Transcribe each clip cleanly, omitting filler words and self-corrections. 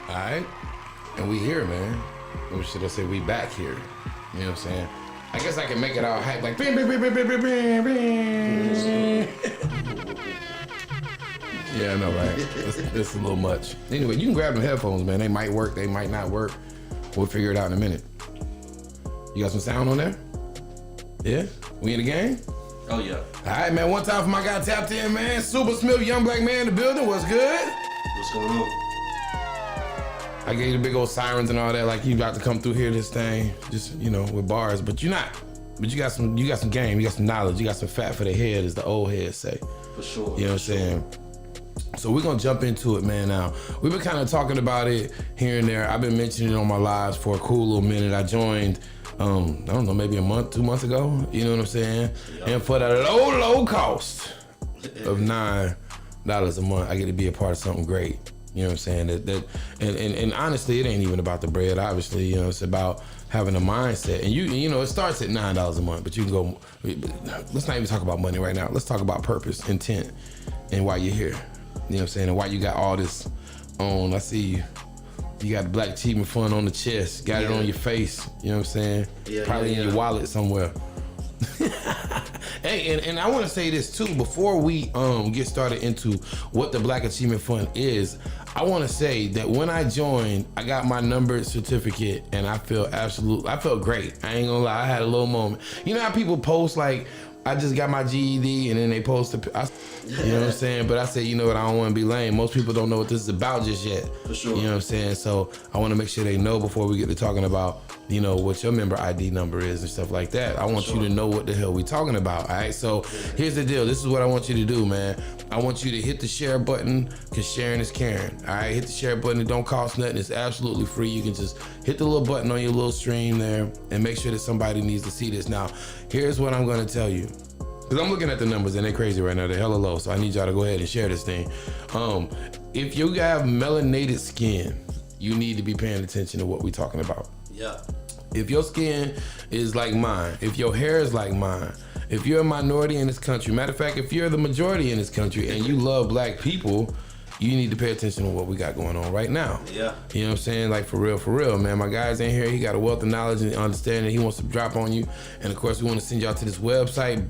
All right, and we here, man. Or should I say we back here? You know what I'm saying? I guess I can make it all hype like bing, bing, bing, bing, bing, bing, bing, bing. Yeah, I know, right? This is a little much. Anyway, you can grab them headphones, man. They might work, they might not work. We'll figure it out in a minute. You got some sound on there? Yeah? We in the game? Oh, yeah. All right, man. One time for my guy tapped in, man. Super Smith, young black man in the building. What's good? What's going on? I gave you the big old sirens and all that, like you about to come through here, this thing, just, you know, with bars, but you're not. But you got some game, you got some knowledge, you got some fat for the head, as the old heads say. For sure. You know what I'm saying? So we're gonna jump into it, man. Now, we've been kind of talking about it here and there. I've been mentioning it on my lives for a cool little minute. I joined, I don't know, maybe a month, 2 months ago. You know what I'm saying? Yep. And for the low cost of $9 a month, I get to be a part of something great. You know what I'm saying? And honestly, it ain't even about the bread. Obviously, you know, it's about having a mindset. And you know, it starts at $9 a month, but you can go. Let's not even talk about money right now. Let's talk about purpose, intent, and why you're here. You know what I'm saying? And why you got all this on. I see you. You got the Black Achievement Fund on the chest. Got it on your face. You know what I'm saying? Yeah, probably in your wallet somewhere. Hey, and I want to say this too before we get started into what the Black Achievement Fund is. I want to say that when I joined, I got my numbered certificate, and I felt great. I ain't gonna lie, I had a little moment. You know how people post like, I just got my GED, and then they post, you know what I'm saying? But I said, you know what, I don't want to be lame. Most people don't know what this is about just yet. For sure. You know what I'm saying? So I want to make sure they know before we get to talking about, you know, what your member ID number is and stuff like that. I want you to know what the hell we talking about, all right? So here's the deal. This is what I want you to do, man. I want you to hit the share button, because sharing is caring, all right? Hit the share button. It don't cost nothing. It's absolutely free. You can just hit the little button on your little stream there and make sure that somebody needs to see this. Now, here's what I'm going to tell you. Because I'm looking at the numbers, and they're crazy right now. They're hella low, so I need y'all to go ahead and share this thing. If you have melanated skin, you need to be paying attention to what we're talking about. Yeah. If your skin is like mine, if your hair is like mine, if you're a minority in this country, matter of fact, if you're the majority in this country and you love black people, you need to pay attention to what we got going on right now. Yeah. You know what I'm saying? Like, for real, man. My guy's in here. He got a wealth of knowledge and understanding he wants to drop on you. And, of course, we want to send y'all to this website,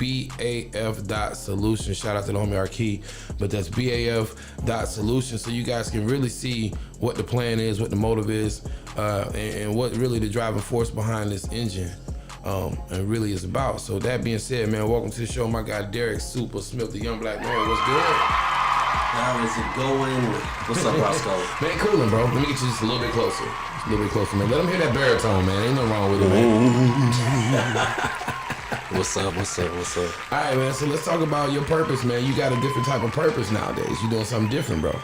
baf.solution. Shout out to the homie Arkey. But that's baf.solution, so you guys can really see what the plan is, what the motive is, and what really the driving force behind this engine and really is about. So that being said, man, welcome to the show. My guy Derrick Super Smith, the young black man. What's good? How is it going? What's up, Roscoe? Man, coolin', bro. Let me get you just a little bit closer. Just a little bit closer, man. Let them hear that baritone, man. Ain't nothing wrong with it, man. What's up? All right, man. So let's talk about your purpose, man. You got a different type of purpose nowadays. You doing something different, bro.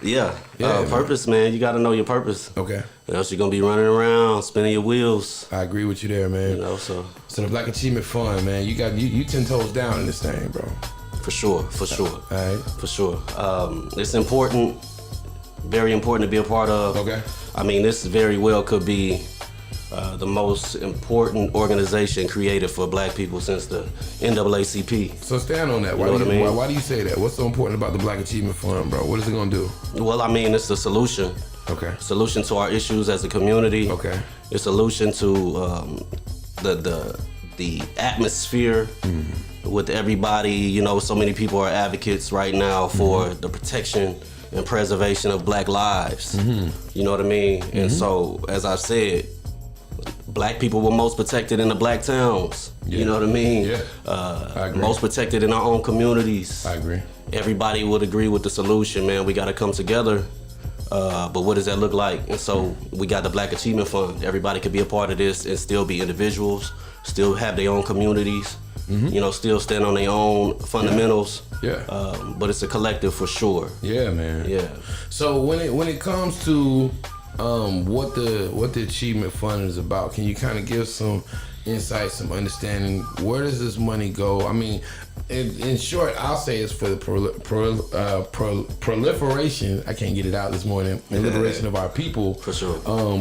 Yeah. Man. Purpose, man. You got to know your purpose. Okay. Or else you're going to be running around, spinning your wheels. I agree with you there, man. You know, so the Black Achievement Fund, man. You 10 toes down in this thing, bro. For sure. All right. For sure. It's important, very important to be a part of. Okay. I mean, this very well could be the most important organization created for black people since the NAACP. So stand on that. You know what I mean? Why do you say that? What's so important about the Black Achievement Fund, bro? What is it gonna do? Well, I mean, it's the solution. Okay. Solution to our issues as a community. Okay. A solution to the atmosphere with everybody. You know, so many people are advocates right now for the protection and preservation of black lives. You know what I mean? And so, as I've said, black people were most protected in the black towns. Yeah. You know what I mean? Yeah. I agree. Most protected in our own communities. I agree. Everybody would agree with the solution, man. We got to come together. But what does that look like? And so we got the Black Achievement Fund. Everybody could be a part of this and still be individuals, still have their own communities, you know, still stand on their own fundamentals. Yeah. But it's a collective for sure. Yeah, man. Yeah. So when it comes to what the Achievement Fund is about, can you kind of give some insight, some understanding. Where does this money go? I mean, in short, I'll say it's for the proliferation. I can't get it out this morning. The liberation of our people, for sure,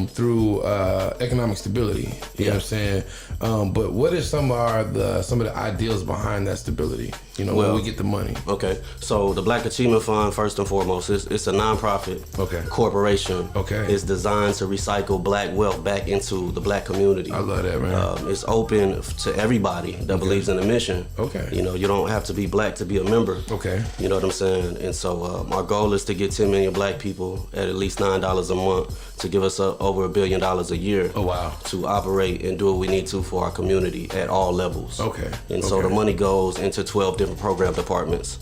through economic stability. You know what I'm saying? But what are some of the ideals behind that stability? You know, when we get the money. Okay, so the Black Achievement Fund, first and foremost, it's a nonprofit corporation. Okay, it's designed to recycle black wealth back into the black community. I love that, man. It's open to everybody that believes in the mission. Okay, you know, you don't have to be black to be a member. Okay, you know what I'm saying? And so our goal is to get 10 million black people at least $9 a month to give us over $1 billion a year. Oh wow! To operate and do what we need to for our community at all levels. Okay, and so the money goes into 12 different program departments,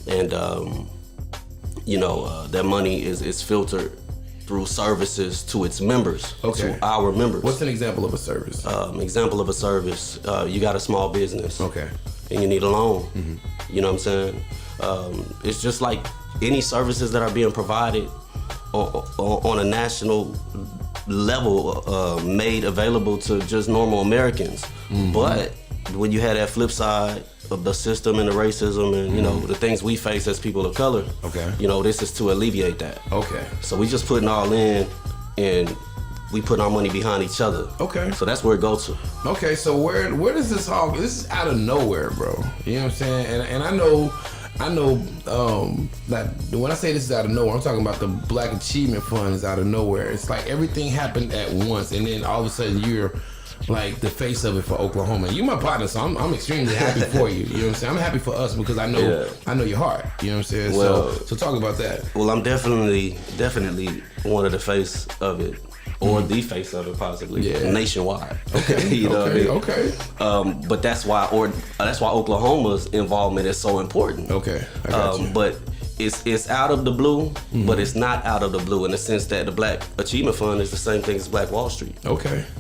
and you know, that money is filtered through services to its members, to our members. What's an example of a service? Example of a service, you got a small business, and you need a loan. You know what I'm saying? It's just like any services that are being provided on a national level, made available to just normal Americans. But when you had that flip side of the system and the racism and, you know, the things we face as people of color, you know, this is to alleviate that. So we just putting all in, and we put our money behind each other. So that's where it goes to. So where does this all, this is out of nowhere, bro. You know what I'm saying? And I know that when I say this is out of nowhere, I'm talking about the Black Achievement Fund is out of nowhere. It's like everything happened at once, and then all of a sudden you're like the face of it for Oklahoma. You my partner, so I'm extremely happy for you. You know what I'm saying? I'm happy for us because I know your heart. You know what I'm saying? Well, so talk about that. Well, I'm definitely one of the face of it. Or the face of it, possibly, nationwide. You know what I mean? But that's why Oklahoma's involvement is so important. I got you. But it's out of the blue, but it's not out of the blue in the sense that the Black Achievement Fund is the same thing as Black Wall Street.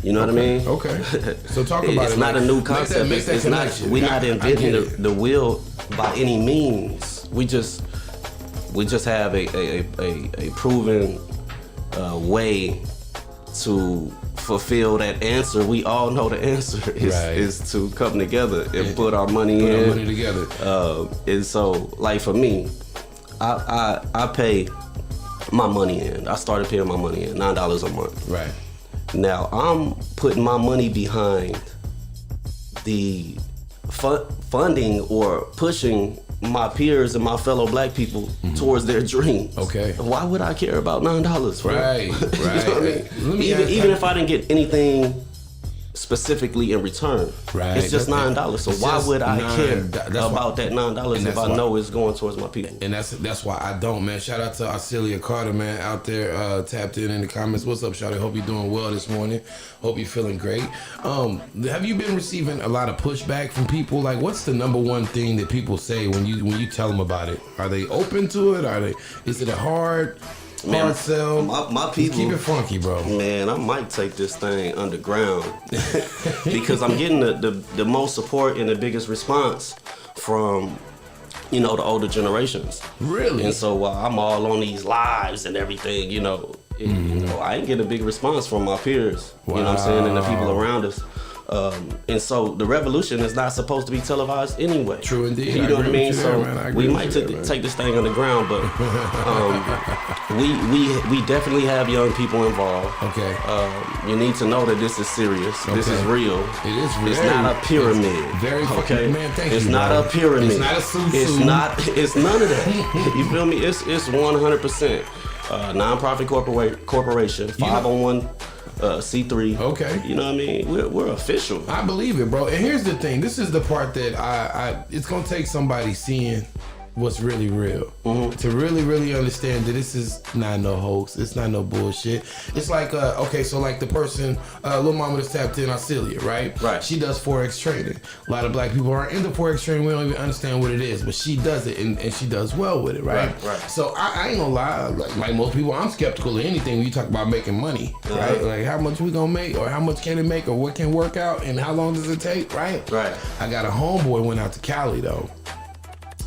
You know what I mean? So talk about it. It's not a new concept. It's not. We're not inventing the wheel by any means. We just have a proven way to fulfill that answer. We all know the answer is to come together and put our money in. Put our money together. And so, like for me, I pay my money in. I started paying my money in, $9 a month. Now I'm putting my money behind the funding or pushing my peers and my fellow black people towards their dreams. Why would I care about $9? Right. You know what I mean? Even if I didn't get anything specifically in return, it's just $9. So why would I care about that $9 if I know it's going towards my people? And that's why I don't, man. Shout out to Arcelia Carter, man, out there tapped in the comments. What's up, Shawty? Hope you're doing well this morning. Hope you're feeling great. Have you been receiving a lot of pushback from people? Like, what's the number one thing that people say when you tell them about it? Are they open to it? Is it a hard sell? My people, keep it funky, bro. Man, I might take this thing underground because I'm getting the most support and the biggest response from, you know, the older generations. Really? And so I'm all on these lives and everything, you know. You know, I ain't get a big response from my peers, you know what I'm saying, and the people around us. And so the revolution is not supposed to be televised anyway. True indeed. You know what I mean? So we might take this thing underground, but we definitely have young people involved. You need to know that this is serious. This is real. It is real. It's not a pyramid. Very fucking, man, thank you. It's not a pyramid. It's not a suit. It's none of that. You feel me? It's 100% nonprofit corporation, 501. C3. You know what I mean? We're official. I believe it, bro. And here's the thing. This is the part that it's gonna take somebody seeing what's really real to really understand that this is not no hoax. It's not no bullshit. It's like so like the person, little mama that's tapped in, Arcelia, right? She does Forex trading. A lot of black people aren't into Forex trading. We don't even understand what it is, but she does it and she does well with it, right? So I ain't gonna lie, like most people, I'm skeptical of anything when you talk about making money, right? Like how much we gonna make, or how much can it make, or what can work out, and how long does it take, right? I got a homeboy went out to Cali though.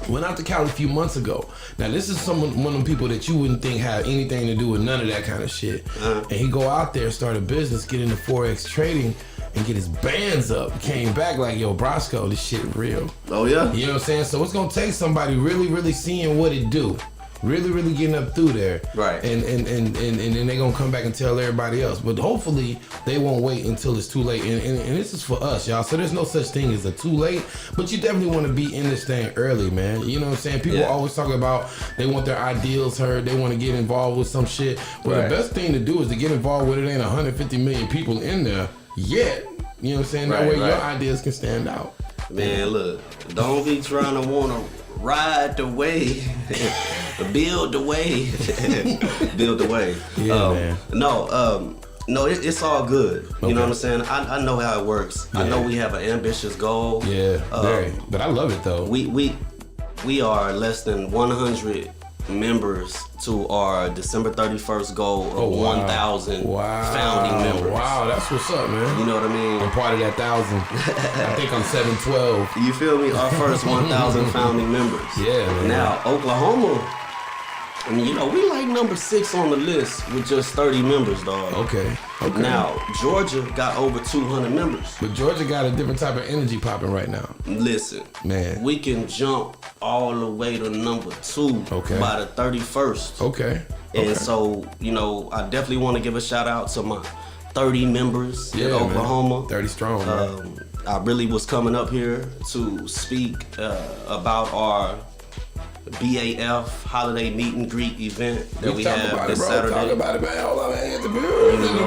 Went out to Cali a few months ago. Now this is one of them people that you wouldn't think had anything to do with none of that kind of shit. And he go out there, start a business, get into Forex trading, and get his bands up. Came back like, yo, Brosco, this shit real. Oh yeah. You know what I'm saying? So it's gonna take somebody really, really seeing what it do. Really, really getting up through there. Right. And then they're gonna come back and tell everybody else. But hopefully they won't wait until it's too late. And this is for us, y'all. So there's no such thing as a too late. But you definitely want to be in this thing early, man. You know what I'm saying? People always talk about they want their ideals heard. They want to get involved with some shit. Well, the best thing to do is to get involved with it. Ain't 150 million people in there yet. You know what I'm saying? That way your ideas can stand out. Man, look, don't be trying to want to ride the way, build the way, build the way. Yeah, man. No, it's all good. You know what I'm saying? I know how it works. I know we have an ambitious goal. Yeah, very. But I love it though. We are less than 100 members to our December 31st goal of 1,000 founding members. Wow, that's what's up, man. You know what I mean? I'm part of that 1,000. I think I'm 712. You feel me? Our first 1,000 founding members. Yeah, man. Now, Oklahoma, I mean, you know, we like number 6 on the list with just 30 members, dog. Okay. Now, Georgia got over 200 members. But Georgia got a different type of energy popping right now. Listen, man, we can jump all the way to number 2 by the 31st. Okay. And so, you know, I definitely want to give a shout out to my 30 members in Oklahoma. Man. 30 strong, man. I really was coming up here to speak about our BAF holiday meet and greet event that we have this Saturday. Talk about it, man. Hold on, man. The views and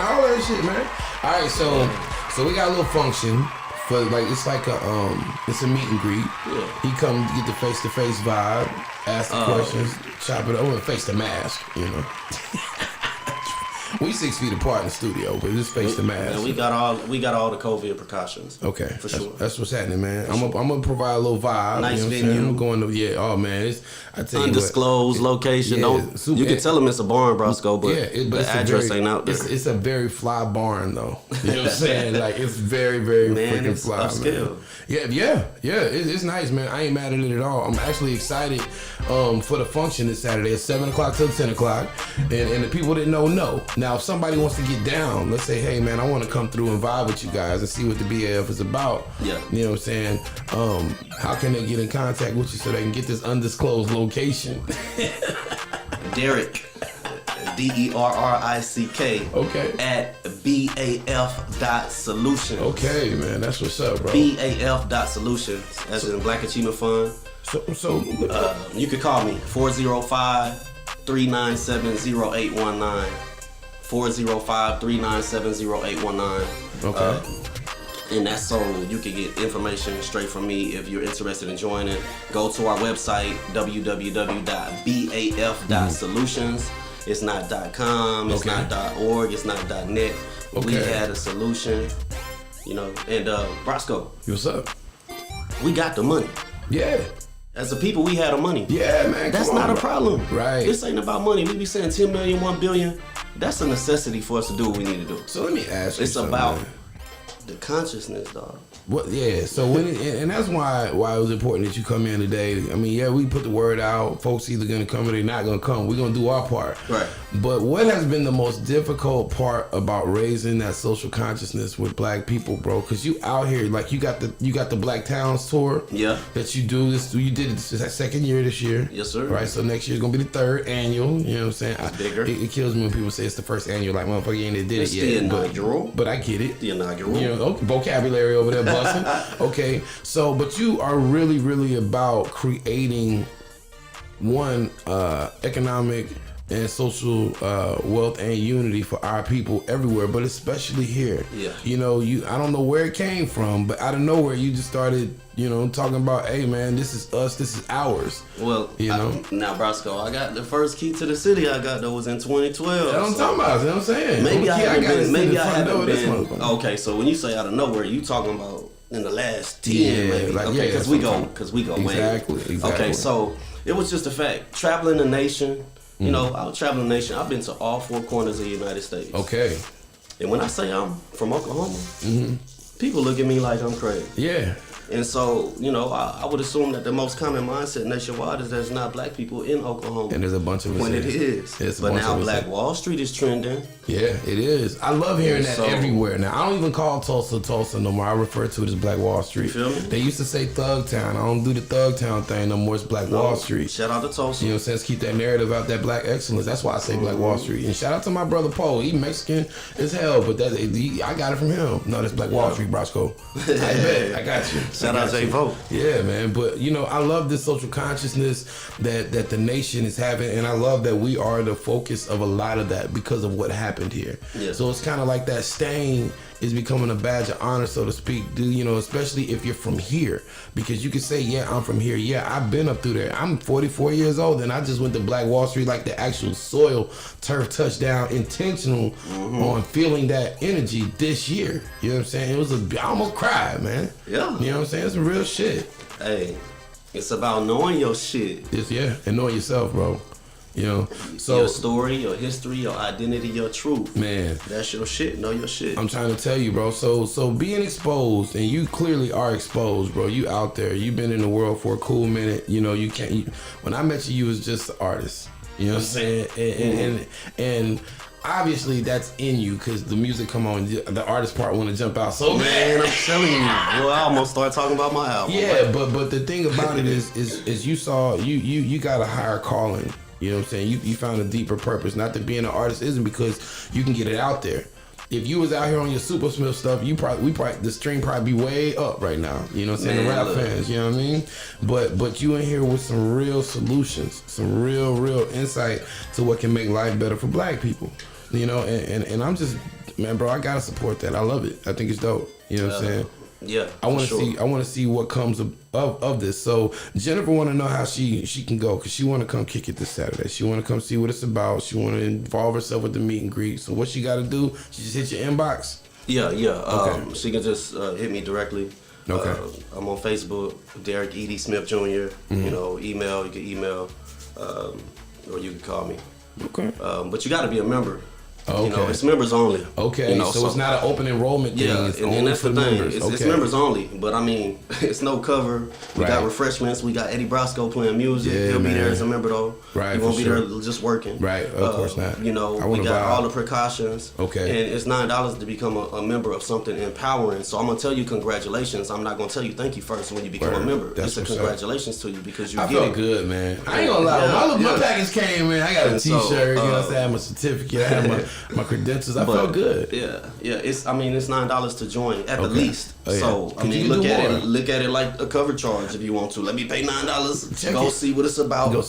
all that shit, man. All right, so we got a little function for it's a meet and greet. Yeah. He come get the face to face vibe, ask the questions, chop it over, face the mask, you know. We 6 feet apart in the studio, but just face the mask. And we got all the COVID precautions. Okay, for sure. That's what's happening, man. I'm gonna provide a little vibe. Nice you know venue. I'm going to oh man, I tell undisclosed location. You can tell them it's a barn, Brosco, but the address ain't out there. It's a very fly barn though. You know what I'm saying? Like it's very, very freaking fly, upscale. Man. Yeah. It's nice, man. I ain't mad at it at all. I'm actually excited for the function this Saturday at 7 o'clock till 10 o'clock, and the people that know. Now, if somebody wants to get down, let's say, hey, man, I want to come through and vibe with you guys and see what the BAF is about. Yeah. You know what I'm saying? How can they get in contact with you so they can get this undisclosed location? Derrick, DERRICK. Okay. At BAF.solutions. Okay, man, that's what's up, bro. BAF.solutions. That's in Black Achievement Fund. So you could call me 405-397-0819. 405-397-0819. Okay. And that's so you can get information straight from me if you're interested in joining. Go to our website, www.baf.solutions. It's not .com, it's not .org, it's not .net. We had a solution, you know. And Brosco, what's up? We got the money. Yeah. As a people, we had the money. Yeah, man. That's not a problem. Right. This ain't about money. We be saying 10 million, 1 billion. That's a necessity for us to do what we need to do. So let me ask you. It's about the consciousness, dog. What? Yeah. So and that's why it was important that you come in today. I mean, we put the word out. Folks either gonna come or they not gonna come. We're gonna do our part. Right. But what has been the most difficult part about raising that social consciousness with Black people, bro? Because you out here, like you got the Black Towns tour. Yeah. That you do this. You did it this second year this year. Yes, sir. Right. So next year's gonna be the 3rd annual. You know what I'm saying? It's bigger. It kills me when people say it's the first annual. Like, motherfucker, you ain't did it yet. The inaugural. But I get it. The inaugural. You know, vocabulary over there busting. Okay, so but you are really, really about creating economic and social wealth and unity for our people everywhere, but especially here. Yeah. You know, I don't know where it came from, but out of nowhere you just started, you know, talking about, hey man, this is us, this is ours. Well, you know. Now, Brosco, I got the first key to the city. I got was in 2012. That's what I'm talking about. You know what I'm saying? Maybe I haven't been. Maybe I haven't been. Okay, so when you say out of nowhere, you talking about in the last 10, maybe. Like, okay, because we go way. Exactly. Okay, so it was just a fact. Traveling the nation. You know, I was traveling the nation. I've been to all 4 corners of the United States. Okay. And when I say I'm from Oklahoma, people look at me like I'm crazy. Yeah. And so, you know, I would assume that the most common mindset nationwide is there's not black people in Oklahoma. And there's a bunch of us. When it is. But now Black Wall Street is trending. Yeah, it is. I love hearing that everywhere. Now, I don't even call Tulsa no more. I refer to it as Black Wall Street. You feel me? They used to say Thug Town. I don't do the Thug Town thing no more. It's Black Wall Street. Shout out to Tulsa. You know what I'm saying? Let's keep that narrative out, that black excellence. That's why I say Black Wall Street. And shout out to my brother Poe. He Mexican as hell, but I got it from him. No, that's Black Wall Street, Brosco. I bet. I got you. Shout out J Vote. Yeah, man. But you know, I love this social consciousness that the nation is having, and I love that we are the focus of a lot of that because of what happened here. Yeah. So it's kind of like that stain is becoming a badge of honor, so to speak. You know, especially if you're from here, because you can say, yeah, I'm from here. Yeah, I've been up through there. I'm 44 years old, and I just went to Black Wall Street, like the actual soil turf touchdown, intentional on feeling that energy this year. You know what I'm saying? I almost cried, man. Yeah. You know what I'm saying? It's some real shit. Hey, it's about knowing your shit. And knowing yourself, bro. You know, so your story, your history, your identity, your truth. Man, that's your shit. Know your shit. I'm trying to tell you, bro. So being exposed, and you clearly are exposed, bro. You out there. You've been in the world for a cool minute. You know, when I met you, you was just an artist. You know what I'm saying? And obviously that's in you because the music come on, the artist part want to jump out. So man, I'm telling you, boy, I almost started talking about my album. Yeah, but the thing about it is you saw you got a higher calling. You know what I'm saying? You found a deeper purpose. Not that being an artist isn't, because you can get it out there. If you was out here on your Super Smith stuff, the string probably be way up right now. You know what I'm saying? Man, the rap fans, you know what I mean? But you in here with some real solutions, some real insight to what can make life better for black people. You know, and I'm just, man, bro, I gotta support that. I love it. I think it's dope. You know what I'm saying? Yeah, I want to see what comes of this. So Jennifer want to know how she can go, because she want to come kick it this Saturday. She want to come see what it's about. She want to involve herself with the meet and greet. So what she got to do? She just hit your inbox. Yeah. Okay. She can just hit me directly. Okay. I'm on Facebook, Derrick E.D. Smith Jr. You know, email. You can email, or you can call me. Okay. But you got to be a member. Okay. You know, it's members only. Okay, you know, so it's not an open enrollment thing. Yeah, it's and only that's for the thing. members. It's members only. But I mean, it's no cover. We got refreshments. We got Eddie Brosco playing music. Yeah, He'll be there as a member though. Right, he won't be there just working. Right, of course not. You know, we got all the precautions. Okay. And it's $9 to become a member of something empowering. So I'm gonna tell you congratulations. I'm not gonna tell you thank you first when you become a member. It's a congratulations to you because you I felt good, man. I ain't gonna lie. My package came, man. I got a T-shirt. You know what I'm saying? I had my certificate. I had my credentials. I felt good. Yeah. It's $9 to join at the least. Oh, yeah. So I mean, look at it like a cover charge if you want to. Let me pay $9. Go see what it's about. And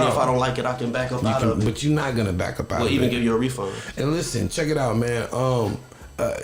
if I don't like it, I can back up out of it. But you're not gonna back up out of it. We'll even give you a refund. And listen, check it out, man.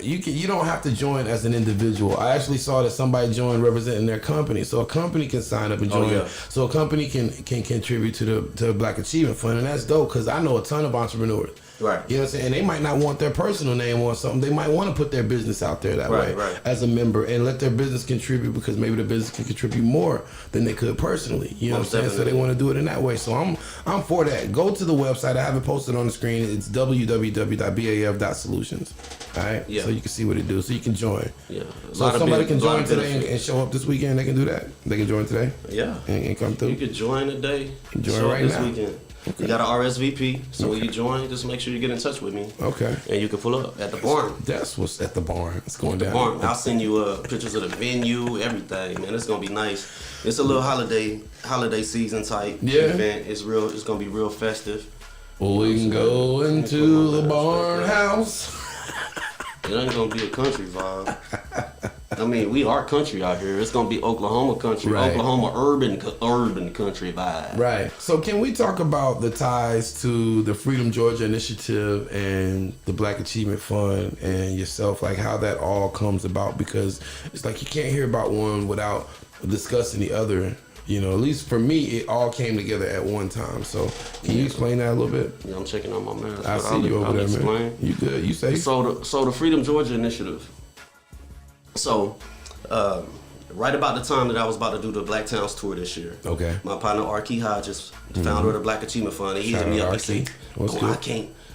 You don't have to join as an individual. I actually saw that somebody joined representing their company, so a company can sign up and join. So a company can contribute to the Black Achievement Fund, and that's dope because I know a ton of entrepreneurs. Right. You know what I'm saying? And they might not want their personal name on something. They might want to put their business out there that way as a member and let their business contribute, because maybe the business can contribute more than they could personally. You know what I'm saying? So they want to do it in that way. So I'm for that. Go to the website. I have it posted on the screen. It's www.baf.solutions. All right? Yeah. So you can see what it do. So you can join. Yeah. So if somebody can join today and show up this weekend, they can do that. They can join today. Yeah. And come through. You can join today. Join right this now. Weekend. Okay. You got an RSVP, so when you join, just make sure you get in touch with me. Okay. And you can pull up at the barn. That's what's at the barn. It's going down. Barn. I'll send you pictures of the venue, everything, man. It's gonna be nice. It's a little holiday season type event. It's real. It's gonna be real festive. Well, we can go into the barn house. It ain't gonna be a country vibe. I mean, we are country out here. It's gonna be Oklahoma country, Oklahoma urban country vibe. Right. So can we talk about the ties to the Freedom Georgia Initiative and the Black Achievement Fund and yourself, like how that all comes about? Because it's like you can't hear about one without discussing the other. You know, at least for me, it all came together at one time. So can you explain that a little bit? Yeah, I'm checking on my man. I see you over there, man. You good? You safe? So the Freedom Georgia Initiative. So, right about the time that I was about to do the Black Towns tour this year, my partner Arky Hodges, the founder of the Black Achievement Fund, he hit me up. He said,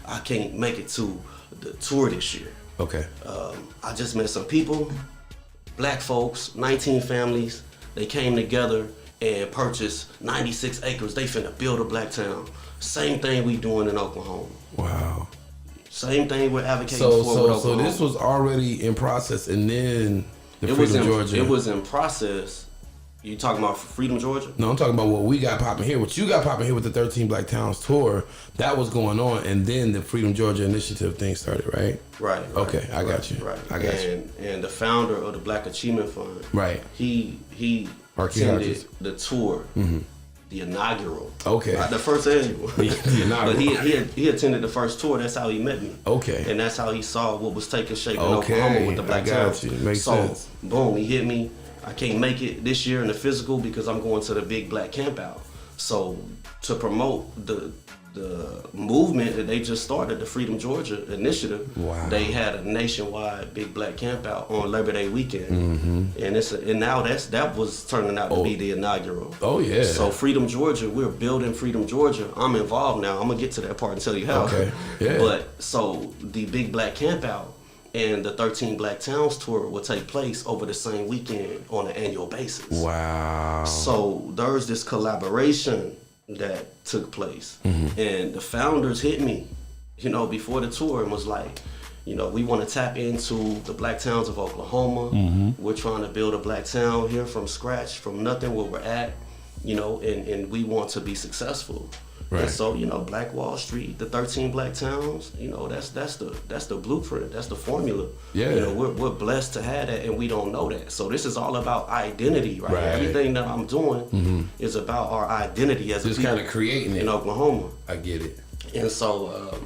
I can't make it to the tour this year. Okay. I just met some people. black folks, 19 families, they came together and purchased 96 acres. They finna build a black town. Same thing we doing in Oklahoma. Wow. Same thing we're advocating for with Oklahoma. So this was already in process, and then Georgia. It was in process. You talking about Freedom, Georgia? No, I'm talking about what we got popping here. What you got popping here with the 13 Black Towns tour, that was going on, and then the Freedom Georgia Initiative thing started, right? Right. Okay, I got you. Right. I got you. And the founder of the Black Achievement Fund, right? He attended the tour, the inaugural. Okay. Not the first annual. The inaugural. But he attended the first tour. That's how he met me. Okay. And that's how he saw what was taking shape in Oklahoma with the Black Towns. Makes sense. Boom, he hit me. I can't make it this year in the physical because I'm going to the big black camp out. So to promote the movement that they just started, the Freedom Georgia Initiative, they had a nationwide big black camp out on Labor Day weekend, and now that was turning out to be the inaugural. Oh yeah. So Freedom Georgia, we're building Freedom Georgia. I'm involved now. I'm gonna get to that part and tell you how. Okay. Yeah. But so the big black camp out and the 13 Black Towns tour will take place over the same weekend on an annual basis. Wow. So there's this collaboration that took place, and the founders hit me, before the tour and was like, we want to tap into the black towns of Oklahoma. We're trying to build a black town here from scratch, from nothing where we're at, and we want to be successful. Right. And so, Black Wall Street, the 13 Black Towns, that's the blueprint, that's the formula. Yeah. We're blessed to have that, and we don't know that. So this is all about identity, right? Everything that I'm doing is about our identity as a people. Just kind of creating it in Oklahoma. I get it. And so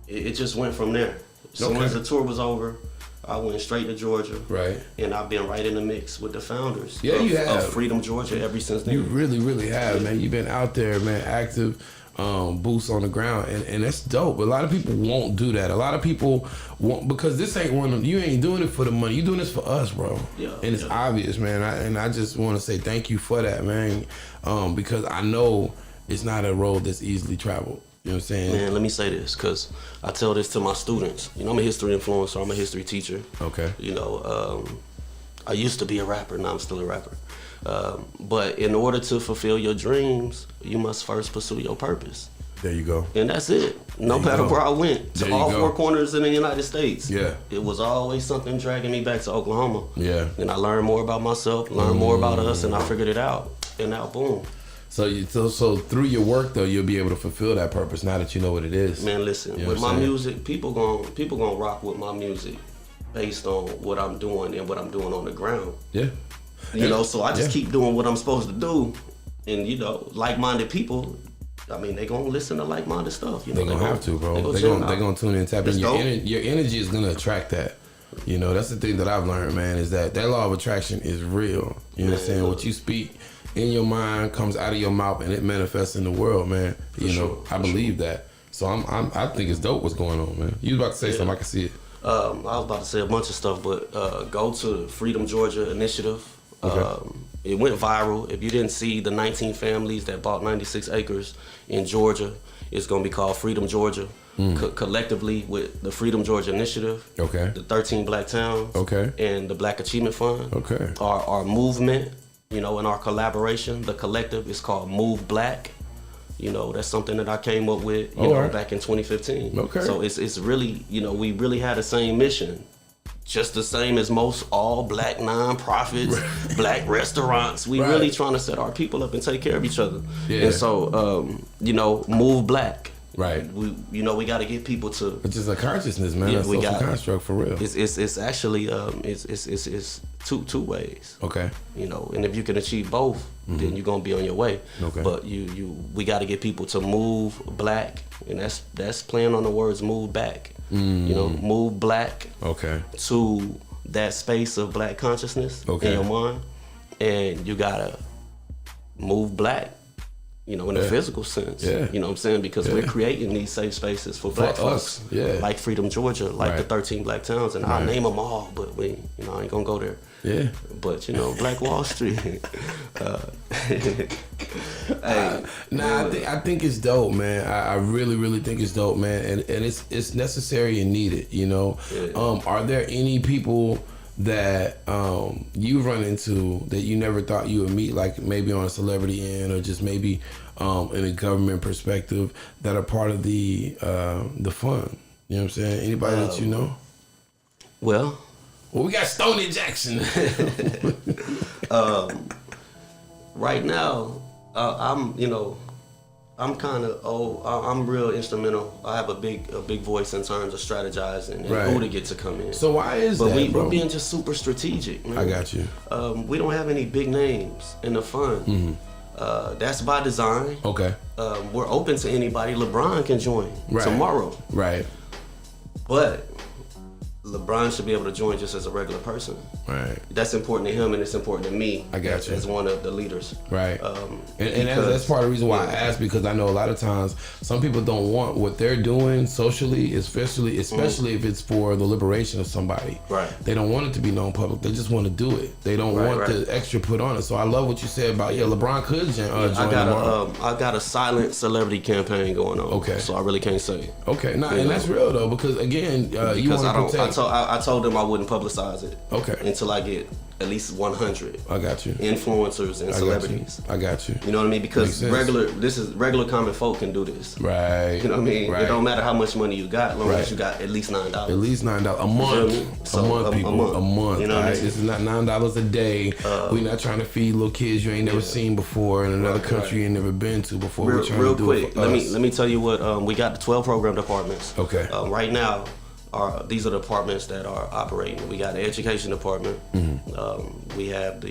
it just went from there. As soon as the tour was over, I went straight to Georgia. Right. And I've been right in the mix with the founders of Freedom Georgia ever since then. You really, really have, man. You've been out there, man, active, boots on the ground, and that's dope. But a lot of people won't do that. A lot of people won't, because this ain't you ain't doing it for the money. You doing this for us, bro. Yeah. And it's obvious, man. I just want to say thank you for that, man, because I know it's not a road that's easily traveled. You know what I'm saying? Man, let me say this, because I tell this to my students. I'm a history influencer. I'm a history teacher. Okay. I used to be a rapper. Now I'm still a rapper. But in order to fulfill your dreams, you must first pursue your purpose. There you go. And that's it. No matter where I went, to all four corners in the United States. Yeah. It was always something dragging me back to Oklahoma. Yeah. And I learned more about myself, learned more about us, and I figured it out. And now, boom. So through your work though, you'll be able to fulfill that purpose now that you know what it is. Man, listen, with my music, people gonna rock with my music based on what I'm doing and what I'm doing on the ground. Yeah. So I just keep doing what I'm supposed to do, and like-minded people, they gonna listen to like-minded stuff. They're gonna have to, bro. They're gonna tune in and tap in. Your energy is gonna attract that. That's the thing that I've learned, man, is that law of attraction is real. You know what I'm saying? What you speak in your mind comes out of your mouth and it manifests in the world, man. I believe that. So I think it's dope what's going on, man. You was about to say something, I can see it. I was about to say a bunch of stuff, but go to Freedom Georgia Initiative. Okay. It went viral. If you didn't see the 19 families that bought 96 acres in Georgia, it's going to be called Freedom Georgia. Collectively with the Freedom Georgia Initiative, the 13 Black Towns, and the Black Achievement Fund. Our movement, in our collaboration, the collective is called Move Black. That's something that I came up with, back in 2015. So it's really, we really had the same mission. Just the same as most all black nonprofits, black restaurants. We really trying to set our people up and take care of each other. Yeah. And so, Move Black. Right. We got to get people to. It's just a consciousness, man. A social construct for real. It's actually it's two ways. Okay. And if you can achieve both, then you're gonna be on your way. Okay. But we got to get people to move black, and that's playing on the words move back. Move black. Okay. To that space of black consciousness in your mind, and you gotta move black. In a physical sense. Yeah. You know what I'm saying? Because we're creating these safe spaces for black folks. Yeah. Like Freedom Georgia, like the 13 Black Towns. And I'll name them all, but I ain't gonna go there. Yeah. But, Black Wall Street. I think it's dope, man. I really, really think it's dope, man. And it's necessary and needed, Yeah. Are there any people that you've run into that you never thought you would meet, like maybe on a celebrity end or just maybe in a government perspective, that are part of the fund? You know what I'm saying? Anybody that you know? Well, we got Stoney Jackson. Right now, I'm kind of old. I'm real instrumental. I have a big voice in terms of strategizing and who to get to come in. So why is that, bro? We're being just super strategic, man. I got you. We don't have any big names in the fund. Mm-hmm. That's by design. Okay. We're open to anybody. LeBron can join tomorrow. Right. But LeBron should be able to join just as a regular person. Right. That's important to him, and it's important to me. I got you. As one of the leaders. Right. And that's part of the reason why I asked, because I know a lot of times some people don't want what they're doing socially, especially if it's for the liberation of somebody. Right. They don't want it to be known public. They just want to do it. They don't want the extra put on it. So I love what you said about LeBron could join tomorrow. I got a silent celebrity campaign going on. Okay. So I really can't say. Okay. And that's real though, because again, you want to protect. I told them I wouldn't publicize it. Okay. Until I get at least 100. I got you. Influencers and celebrities. I got you. You know what I mean? Because regular common folk can do this. Right. You know what I mean? Right. It don't matter how much money you got, as long as you got at least $9. At least $9 a month. A month. You know what I mean? This is not $9 a day. We're not trying to feed little kids you ain't never seen before in another country you ain't never been to before. We're trying real to do quick. it for us. Let me tell you what we got. The 12 program departments. Okay. Right now, these are the departments that are operating. We got the education department. Mm-hmm. We have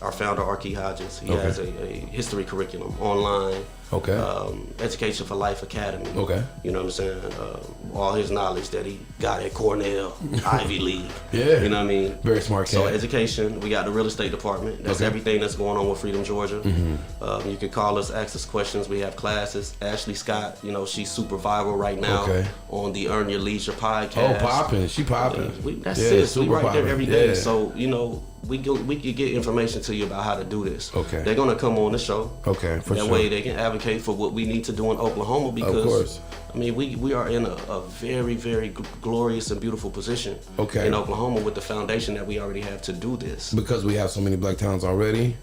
our founder, Archie Hodges. He has a history curriculum online. Okay. Education for Life Academy. Okay. You know what I'm saying? All his knowledge that he got at Cornell, Ivy League. Yeah. You know what I mean? Very smart cat. So education, we got the real estate department. That's everything that's going on with Freedom, Georgia. Mm-hmm. You can call us, ask us questions. We have classes. Ashley Scott, she's super viral right now on the Earn Your Leisure podcast. Oh, popping. She popping. That's it. We right there every day. So, we can get information to you about how to do this. Okay. They're gonna come on the show. Okay, for that sure. That way they can advocate for what we need to do in Oklahoma, because of course. I mean we are in a very, very glorious and beautiful position in Oklahoma with the foundation that we already have to do this. Because we have so many black towns already.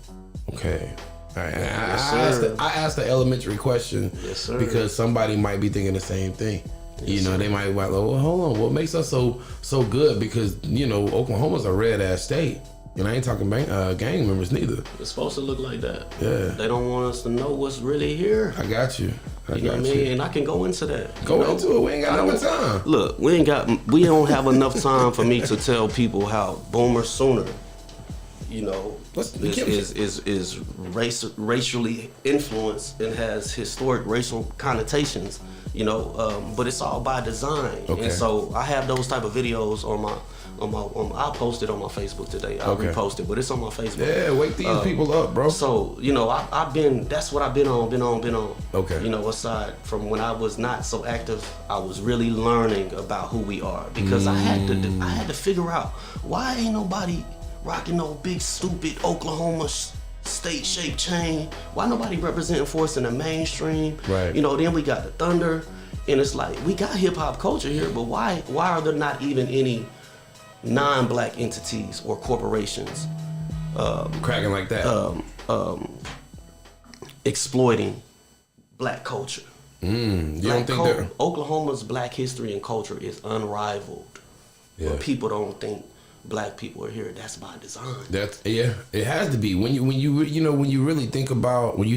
Okay. All right. I asked the elementary question because somebody might be thinking the same thing. They might be like, well, hold on, what makes us so good? Because Oklahoma's a red ass state. And I ain't talking gang members neither. It's supposed to look like that. Yeah. They don't want us to know what's really here. I got you. You know what I mean? And I can go into that. Go into it. We ain't got enough time. Look, we don't have enough time for me to tell people how Boomer Sooner, is racially influenced and has historic racial connotations. But it's all by design. Okay. And so I have those type of videos I'll post it on my Facebook today. I'll repost it, but it's on my Facebook. Yeah, wake these people up, bro. So, that's what I've been on. Okay. Aside from when I was not so active, I was really learning about who we are, because I had to figure out why ain't nobody rocking no big stupid Oklahoma state shaped chain. Why nobody representing for us in the mainstream? Right. Then we got the Thunder, and it's like we got hip hop culture here, but why are there not even any non-black entities or corporations cracking like that, exploiting black culture? You don't think Oklahoma's black history and culture is unrivaled. Yeah. But people don't think black people are here. That's by design. It has to be. When you really think about, let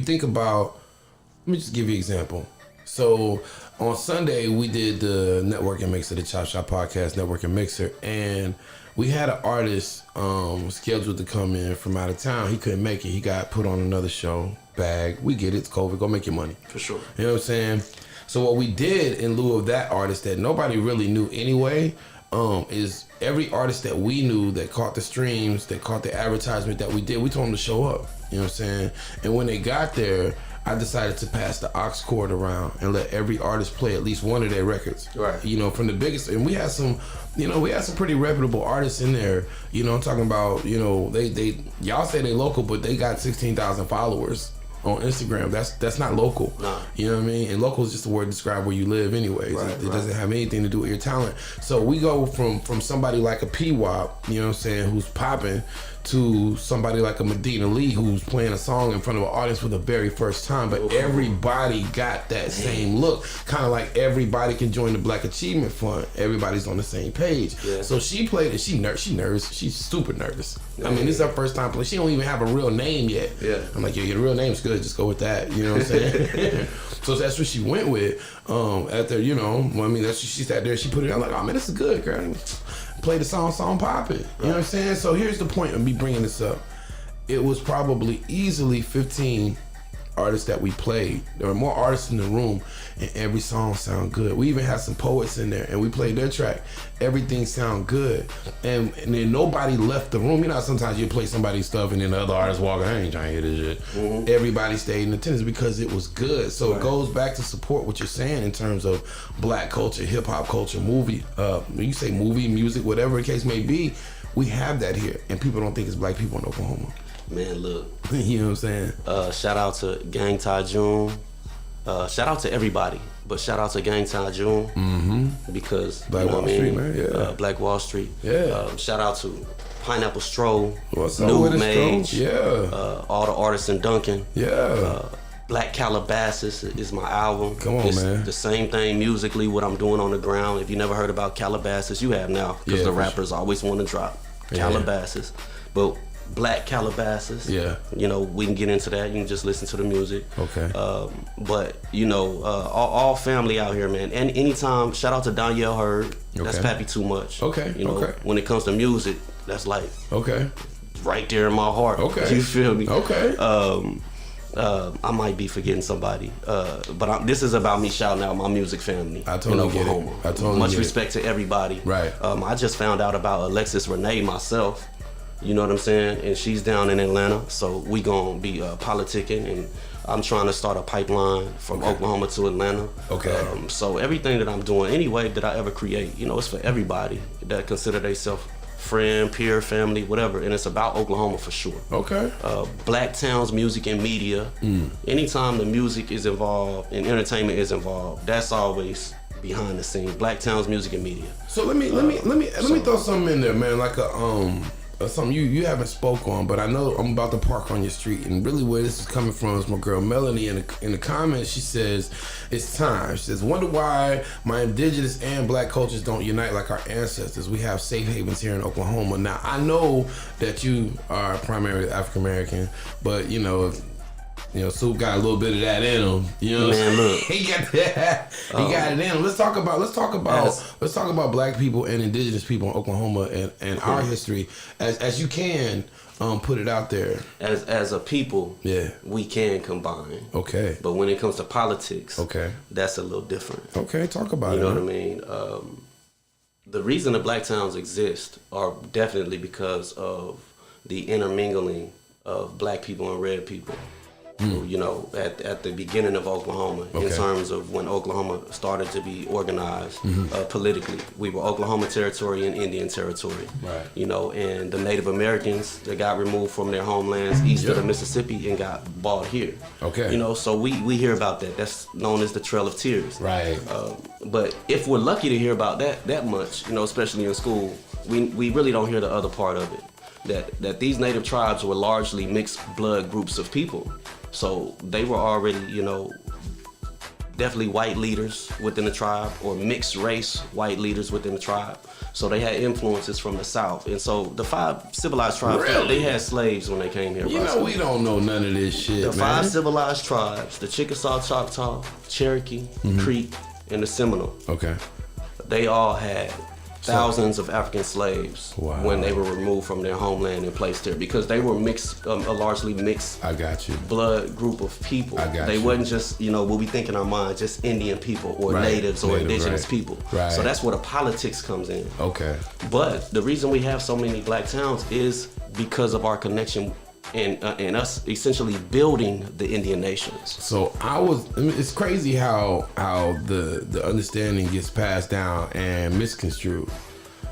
me just give you an example. So on Sunday we did the Network and Mixer, the Chop Shop Podcast Network and Mixer, and we had an artist scheduled to come in from out of town. He couldn't make it. He got put on another show. Bag. We get it. It's COVID. Go make your money. For sure. You know what I'm saying? So what we did in lieu of that artist that nobody really knew anyway, is every artist that we knew that caught the streams, that caught the advertisement that we did, we told them to show up. You know what I'm saying? And when they got there, I decided to pass the aux cord around and let every artist play at least one of their records. Right. From the biggest, and we had some pretty reputable artists in there. I'm talking about, they y'all say they local, but they got 16,000 followers. on Instagram. That's not local. Nah. You know what I mean? And local is just a word to describe where you live anyways. It doesn't have anything to do with your talent. So we go from somebody like a P-Wop, you know what I'm saying, who's popping, to somebody like a Medina Lee who's playing a song in front of an audience for the very first time, but everybody got that same look. Kind of like everybody can join the Black Achievement Fund. Everybody's on the same page. Yeah. So she played it. She nervous. She's super nervous. I mean, this is her first time playing. She don't even have a real name yet. Yeah. I'm like, your real name's good. Just go with that. You know what I'm saying? So that's what she went with. After, you know, I mean, she sat there. She put it. I'm like, oh man, this is good, girl. Play the song pop it. You know what I'm saying? So here's the point of me bringing this up. It was probably easily 15 artists that we played. There were more artists in the room, and every song sounded good. We even had some poets in there, and we played their track. Everything sounded good, and then nobody left the room. You know how sometimes you play somebody's stuff, and then the other artists walk, I ain't trying to hear this shit. Everybody stayed in attendance because it was good. So it goes back to support what you're saying in terms of Black culture, hip hop culture, movie. You say movie, music, whatever the case may be. We have that here, and people don't think it's Black people in Oklahoma. Man, look. You know what I'm saying? Shout out to Gang Tai June. Shout out to everybody, but shout out to Gang Tai June because Black Wall Street, man. Yeah. Black Wall Street. Yeah. Shout out to Pineapple Stroll, What's up New with Mage, yeah. all the artists in Duncan. Yeah. Black Calabasas is my album. Come on, it's man. The same thing musically, what I'm doing on the ground. If you never heard about Calabasas, you have now, because the rappers always want to drop Calabasas. But Black Calabasas. Yeah. You know, we can get into that. You can just listen to the music. Okay. But, you know, all family out here, man. And anytime, shout out to Danielle Hurd. That's Pappy Too Much. Okay. You know, when it comes to music, that's like right there in my heart. Okay. You feel me? Okay. I might be forgetting somebody, but this is about me shouting out my music family. I totally in Oklahoma. Get it. I totally Much get respect to everybody. Right. I just found out about Alexis Renee myself. You know what I'm saying? And she's down in Atlanta, so we gonna be politicking, and I'm trying to start a pipeline from Oklahoma to Atlanta. Okay. So everything that I'm doing, any way that I ever create, you know, it's for everybody that consider themselves friend, peer, family, whatever, and it's about Oklahoma for sure. Okay. Black Towns Music and Media. Anytime the music is involved and entertainment is involved, that's always behind the scenes. Black Towns Music and Media. So let me throw something in there, man. Like something you haven't spoke on, but I know I'm about to park on your street, and really where this is coming from is my girl Melanie in the comments. She says it's time. She says, wonder why my indigenous and Black cultures don't unite like our ancestors. We have safe havens here in Oklahoma. Now I know that you are primarily African American, but you know Soup got a little bit of that in him. You know, man, look, he got that. He got it in him. Let's talk about Black people and indigenous people in Oklahoma and our history as you can. Put it out there. As a people, we can combine. Okay. But when it comes to politics, that's a little different. Okay, talk about it. You know what I mean? The reason the Black Towns exist are definitely because of the intermingling of Black people and red people. You know, at the beginning of Oklahoma, in terms of when Oklahoma started to be organized politically. We were Oklahoma Territory and Indian Territory. Right. You know, and the Native Americans that got removed from their homelands east of the Mississippi and got brought here. Okay. You know, so we hear about that. That's known as the Trail of Tears. Right. But if we're lucky to hear about that much, you know, especially in school, we really don't hear the other part of it. That these native tribes were largely mixed blood groups of people. So they were already, you know, definitely white leaders within the tribe, or mixed race white leaders within the tribe. So they had influences from the South. And so the 5 civilized tribes, they had slaves when they came here. You know, we don't know none of this shit, The 5 civilized tribes, the Chickasaw, Choctaw, Cherokee, Creek, and the Seminole. Okay. They all had thousands of African slaves when they were removed from their homeland and placed here, because they were mixed, a largely mixed blood group of people. They wasn't just, you know, what we think in our mind, just Indian people or natives or indigenous people. Right. So that's where the politics comes in. Okay. But the reason we have so many Black towns is because of our connection and us essentially building the Indian nations. So it's crazy how the understanding gets passed down and misconstrued,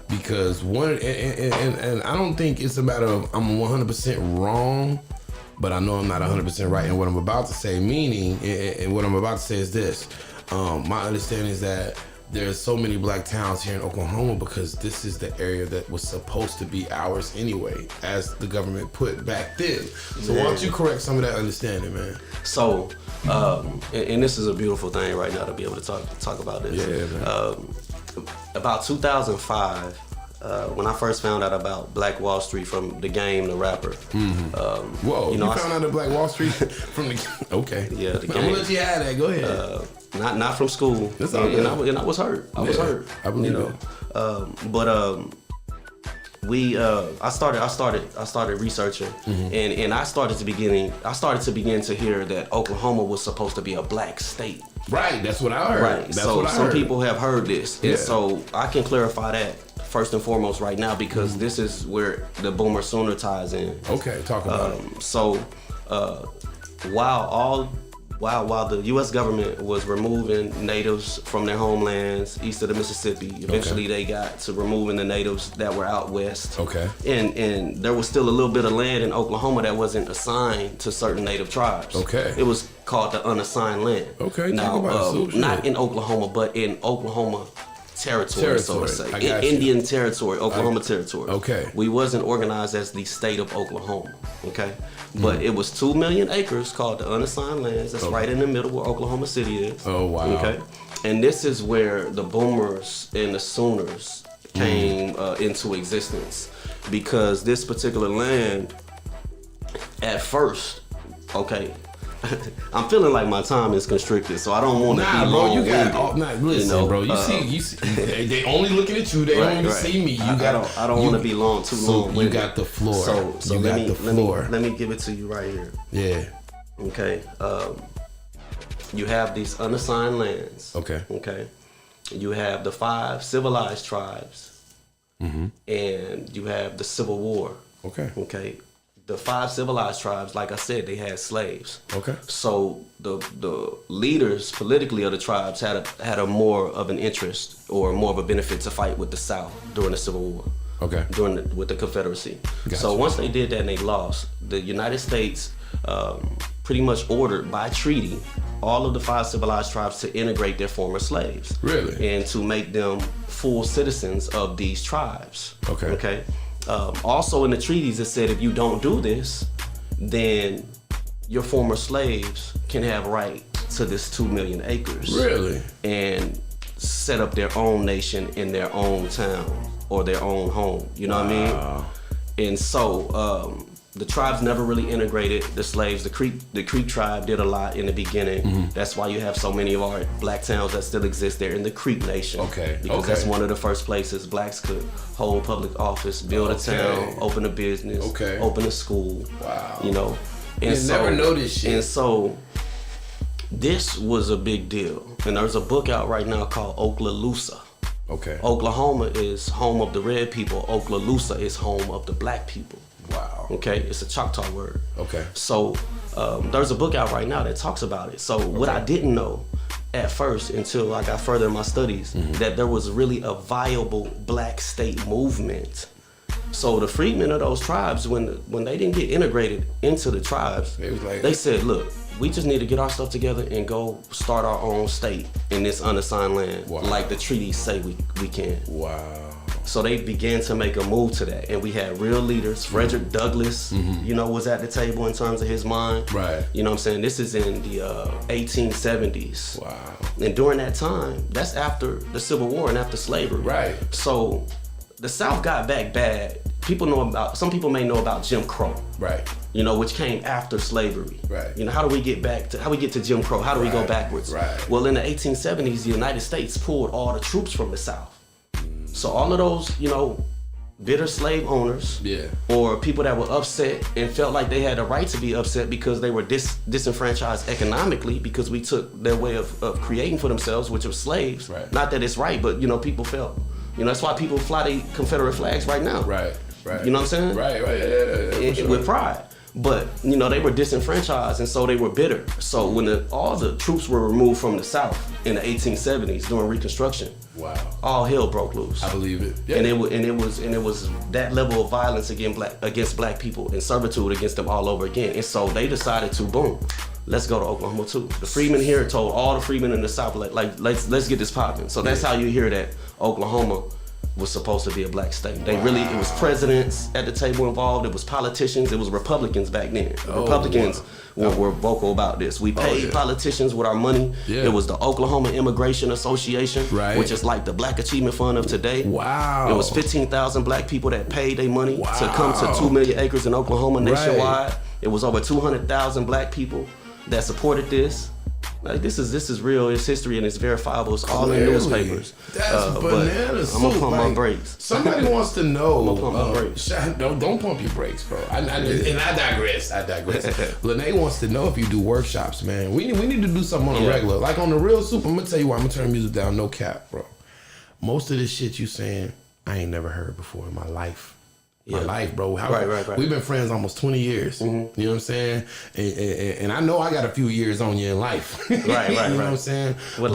because and I don't think it's a matter of I'm 100% wrong but I know I'm not 100% right in what I'm about to say. Meaning, and what I'm about to say is this. My understanding is that there's so many black towns here in Oklahoma because this is the area that was supposed to be ours anyway, as the government put back then. So why don't you correct some of that understanding, man? So, and this is a beautiful thing right now to be able to talk about this. Yeah, man. About 2005, when I first found out about Black Wall Street from The Game, the rapper. Whoa, you found out about Black Wall Street from the okay. Yeah, The Game. I'm gonna let you have that. Go ahead. Not from school. That's all good. And I was hurt. I was hurt. I believe it. I started researching, and I started to begin to hear that Oklahoma was supposed to be a black state. Right, that's what I heard. Right. That's so what I some heard. people have heard this, Yeah. and so I can clarify that first and foremost right now because this is where the Boomer Sooner ties in. Okay, talk about it. So while the U.S. government was removing natives from their homelands east of the Mississippi, eventually they got to removing the natives that were out west. Okay. And there was still a little bit of land in Oklahoma that wasn't assigned to certain native tribes. Okay. It was called the unassigned land. Okay, now, talk about it. So not shit. in Oklahoma, but in Oklahoma territory, so to say. I got you. Indian territory, Oklahoma territory. Okay. We wasn't organized as the state of Oklahoma, okay? But it was 2 million acres called the unassigned lands. That's right in the middle where Oklahoma City is. Oh, wow. Okay. And this is where the Boomers and the Sooners came into existence because this particular land, at first, okay, I'm feeling like my time is constricted, so I don't want to be long. Bro, you got listen, bro. You see, they only looking at you. They don't even see me. I don't want to be long too long. You got the floor. So you got the floor. Let me give it to you right here. Yeah. Okay. You have these unassigned lands. Okay. Okay. You have the 5 civilized tribes, and you have the Civil War. Okay. Okay. The 5 civilized tribes, like I said, they had slaves. Okay. So the leaders politically of the tribes had a more of an interest or more of a benefit to fight with the South during the Civil War. Okay. With the Confederacy. Gotcha. So once they did that and they lost, the United States pretty much ordered by treaty all of the 5 civilized tribes to integrate their former slaves. Really? And to make them full citizens of these tribes. Okay. Okay. Also in the treaties, it said if you don't do this, then your former slaves can have right to this 2 million acres. Really? And set up their own nation in their own town or their own home. You know what I mean? And so the tribes never really integrated the slaves. The Creek tribe did a lot in the beginning. That's why you have so many of our black towns that still exist there in the Creek Nation. Okay. Because that's one of the first places blacks could hold public office, build a town, open a business, open a school. Wow. You know. And You never know this shit. And so this was a big deal. And there's a book out right now called Okaloosa. Okay. Oklahoma is home of the red people. Okaloosa is home of the black people. Wow. Okay, it's a Choctaw word. Okay. So there's a book out right now that talks about it. So what I didn't know at first until I got further in my studies, that there was really a viable black state movement. So the freedmen of those tribes, when they didn't get integrated into the tribes, they said, look, we just need to get our stuff together and go start our own state in this unassigned land, like the treaties say we can. Wow. So they began to make a move to that, and we had real leaders. Frederick Douglass, you know, was at the table in terms of his mind. Right. You know what I'm saying? This is in the 1870s. Wow. And during that time, that's after the Civil War and after slavery. Right. So the South got back bad. Some people may know about Jim Crow. Right. You know, which came after slavery. Right. You know, how do we get to Jim Crow? How do we go backwards? Right. Well, in the 1870s, the United States pulled all the troops from the South. So all of those, you know, bitter slave owners, or people that were upset and felt like they had a right to be upset because they were disenfranchised economically because we took their way of creating for themselves, which was slaves. Right. Not that it's right, but you know, people felt, you know, that's why people fly the Confederate flags right now. Right. You know what I'm saying? Right. Yeah, With pride. But they were disenfranchised, and so they were bitter. So when all the troops were removed from the South in the 1870s during Reconstruction, wow, all hell broke loose. I believe it. Yeah. And it was that level of violence against black people and servitude against them all over again. And so they decided to boom, let's go to Oklahoma too. The freedmen here told all the freedmen in the South, let's get this popping. So that's how you hear that Oklahoma was supposed to be a black state. It was presidents at the table involved, it was politicians, it was Republicans back then. Republicans were vocal about this. We paid politicians with our money. Yeah. It was the Oklahoma Immigration Association, which is like the Black Achievement Fund of today. Wow. It was 15,000 black people that paid their money to come to 2 million acres in Oklahoma nationwide. It was over 200,000 black people that supported this. Like this is real. It's history and it's verifiable. It's all in newspapers. That's bananas. I'm gonna pump my brakes. Somebody wants to know. I'm gonna pump my brakes. Don't pump your brakes, bro. And I digress. Lene wants to know if you do workshops, man. We need to do something on a regular, like on the Real Soup. I'm gonna tell you why. I'm gonna turn music down. No cap, bro. Most of this shit you saying, I ain't never heard before in my life. My life, bro. Right. We've been friends almost 20 years. Mm-hmm. You know what I'm saying? And I know I got a few years on you in life. Right. You know what I'm saying? What,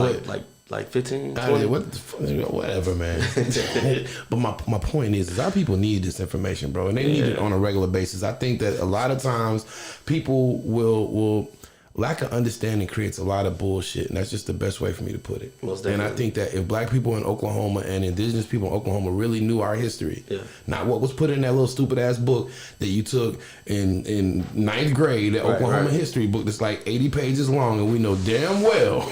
like 15, 20? What the fuck? Whatever, man. But my point is our people need this information, bro. And they need it on a regular basis. I think that a lot of times people will lack of understanding creates a lot of bullshit, and that's just the best way for me to put it. Most definitely. And I think that if black people in Oklahoma and indigenous people in Oklahoma really knew our history, not what was put in that little stupid ass book that you took in ninth grade, that Oklahoma history book that's like 80 pages long, and we know damn well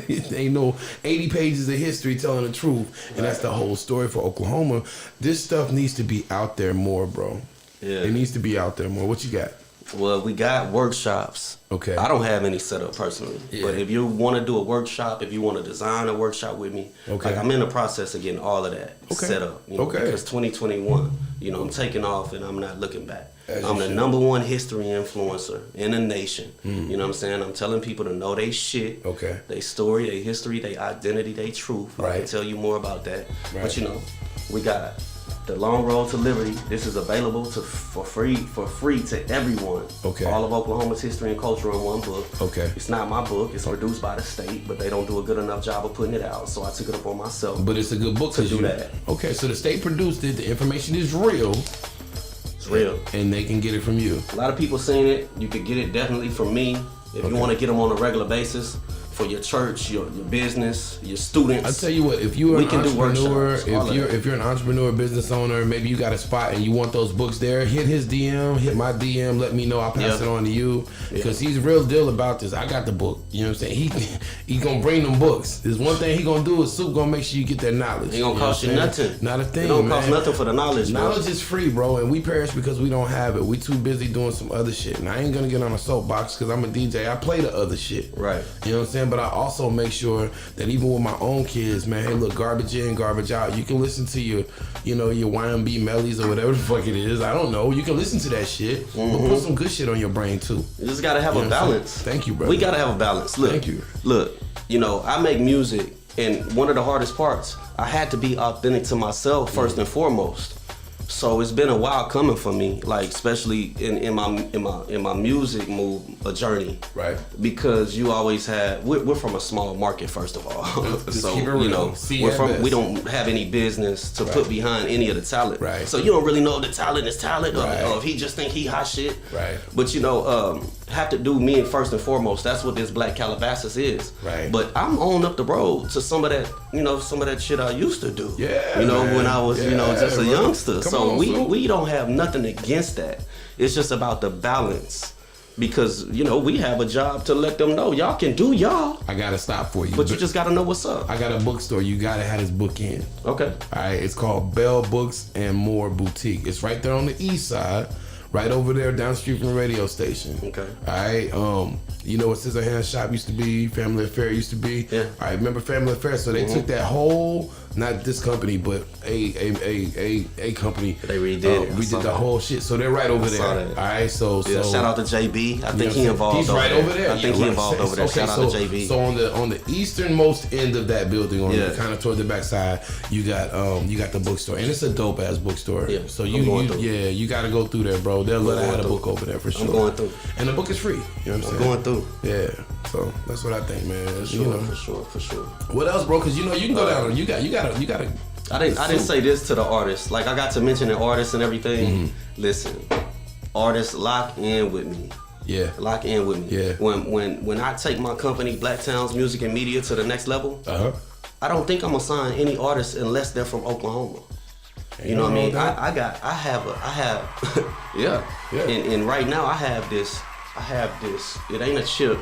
ain't no 80 pages of history telling the truth, and that's the whole story for Oklahoma. This stuff needs to be out there more, bro. Yeah. It needs to be out there more. What you got? Well, we got workshops. Okay. I don't have any set up personally. Yeah. But if you want to do a workshop, if you want to design a workshop with me, like I'm in the process of getting all of that set up. Because 2021, I'm taking off and I'm not looking back. I'm the #1 history influencer in the nation. You know what I'm saying? I'm telling people to know they shit, they story, they history, they identity, they truth. I can tell you more about that. But we got The Long Road to Liberty. This is available for free to everyone. All of Oklahoma's history and culture in one book. It's not my book. It's produced by the state, but they don't do a good enough job of putting it out. So I took it upon myself. But it's a good book to do that. Okay, so the state produced it. The information is real. It's real. And they can get it from you. A lot of people seen it. You could get it definitely from me. If you want to get them on a regular basis. For your church, your business, your students. I'll tell you what, if you're an entrepreneur, if you're an entrepreneur, business owner, maybe you got a spot and you want those books there, hit his DM, hit my DM, let me know, I'll pass it on to you. Because he's real deal about this. I got the book. You know what I'm saying? He gonna bring them books. There's one thing he gonna do is Soup gonna make sure you get that knowledge. It gonna cost you nothing. Not a thing, it don't cost nothing for the knowledge, bro. Knowledge is free, bro, and we perish because we don't have it. We too busy doing some other shit. And I ain't gonna get on a soapbox because I'm a DJ. I play the other shit. Right. You know what I'm saying? But I also make sure that even with my own kids, man, hey, look, garbage in, garbage out. You can listen to your YMB Mellies or whatever the fuck it is. I don't know. You can listen to that shit, but put some good shit on your brain too. You just gotta have a balance. Thank you, bro. We gotta have a balance. Look, thank you. Look, I make music, and one of the hardest parts, I had to be authentic to myself first and foremost. So it's been a while coming for me, like especially in my music journey, right? Because you always had we're from a small market first of all, so we don't have any business to put behind any of the talent, right? So you don't really know if the talent is talent or if he just think he hot shit, right? But have to do me first and foremost. That's what this Black Calabasas is, right? But I'm on up the road to some of that shit I used to do, when I was just a youngster. So we don't have nothing against that. It's just about the balance. Because, we have a job to let them know y'all can do y'all. I gotta stop for you. But you just gotta know what's up. I got a bookstore. You gotta have this book in. Okay. All right. It's called Bell Books and More Boutique. It's right there on the east side. Right over there down the street from the radio station. Okay. All right. You know what Scissor Hand Shop used to be? Family Affair used to be? Yeah. All right. Remember Family Affair? So they took that whole, not this company, but a company. They redid redid the whole shit. So they're right over there. All right. So shout out to JB. I think he involved. He's right over there. I think he involved over there. Okay, shout out to JB. So on the easternmost end of that building, kind of toward the backside, you got the bookstore, and it's a dope ass bookstore. Yeah. So you got to go through there, bro. know, they'll let I going have a through. book over there for sure. I'm going through. And the book is free. You know what I'm saying? Going through. Yeah. So that's what I think, man. It's, Sure, you know. for sure. What else, bro? Because you know you can go down. You gotta. I didn't say this to the artists. Like I got to mention the artists and everything. Listen, artists, lock in with me. Yeah. Lock in with me. Yeah. When I take my company, Black Towns Music and Media, to the next level, I don't think I'm gonna sign any artists unless they're from Oklahoma. You know what I mean? I have yeah. And right now I have this, it ain't a chip,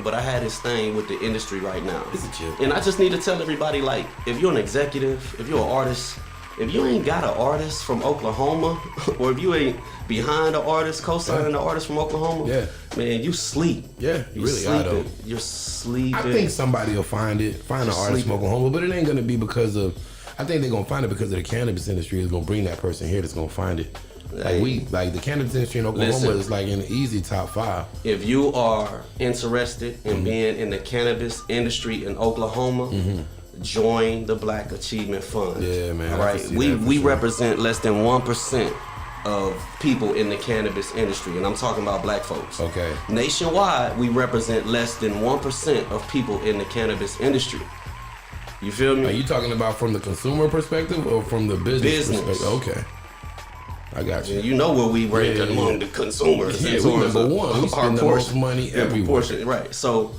but I had this thing with the industry right now. It's a chip. And I just need to tell everybody, like, if you're an executive, if you're an artist, if you ain't got an artist from Oklahoma, or if you ain't behind an artist, co-signing an artist from Oklahoma, man, you sleep. Yeah, you really are, though. You're sleeping. I think somebody will find an artist from Oklahoma, but it ain't gonna be because of. I think they're gonna find it because of the cannabis industry is gonna bring that person here that's gonna find it. Like the cannabis industry in Oklahoma is like in the easy top 5. If you are interested in being in the cannabis industry in Oklahoma, join the Black Achievement Fund. Yeah, man. All right, we represent less than 1% of people in the cannabis industry, and I'm talking about black folks. Okay. Nationwide, we represent less than 1% of people in the cannabis industry. You feel me? Are you talking about from the consumer perspective or from the business perspective? Okay. I got you. You know where we rank among the consumers. Yeah, we number one. We spend the most money everywhere. Right. So,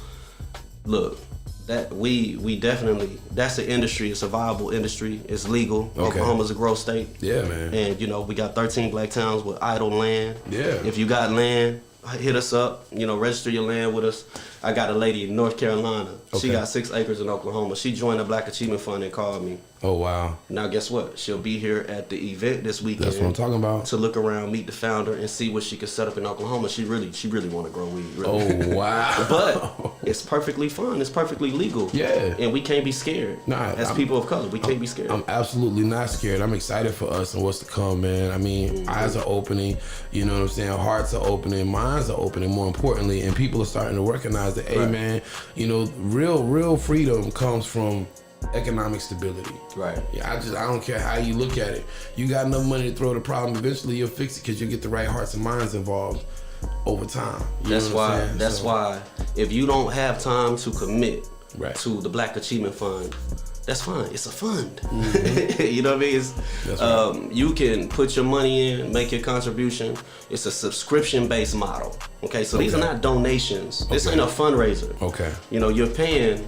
look, that we definitely, that's an industry. It's a viable industry. It's legal. Okay. Oklahoma's a growth state. Yeah, man. And you know, we got 13 black towns with idle land. Yeah. If you got land, hit us up. You know, register your land with us. I got a lady in North Carolina. She got 6 acres in Oklahoma. She joined the Black Achievement Fund and called me. Oh, wow. Now, guess what? She'll be here at the event this weekend. That's what I'm talking about. To look around, meet the founder, and see what she can set up in Oklahoma. She really want to grow weed. Really. Oh, wow. But it's perfectly fine. It's perfectly legal. Yeah. And we can't be scared. As people of color, we can't be scared. I'm absolutely not scared. I'm excited for us and what's to come, man. I mean, eyes are opening. You know what I'm saying? Hearts are opening. Minds are opening, more importantly. And people are starting to recognize that, hey, man, you know, real freedom comes from economic stability. Right. Yeah, I don't care how you look at it. You got enough money to throw at the problem. Eventually, you'll fix it because you get the right hearts and minds involved over time. That's why if you don't have time to commit to the Black Achievement Fund, that's fine. It's a fund. You know what I mean? It's, you can put your money in, make your contribution. It's a subscription-based model. Okay, so these are not donations. This ain't a fundraiser. Okay. You know, you're paying,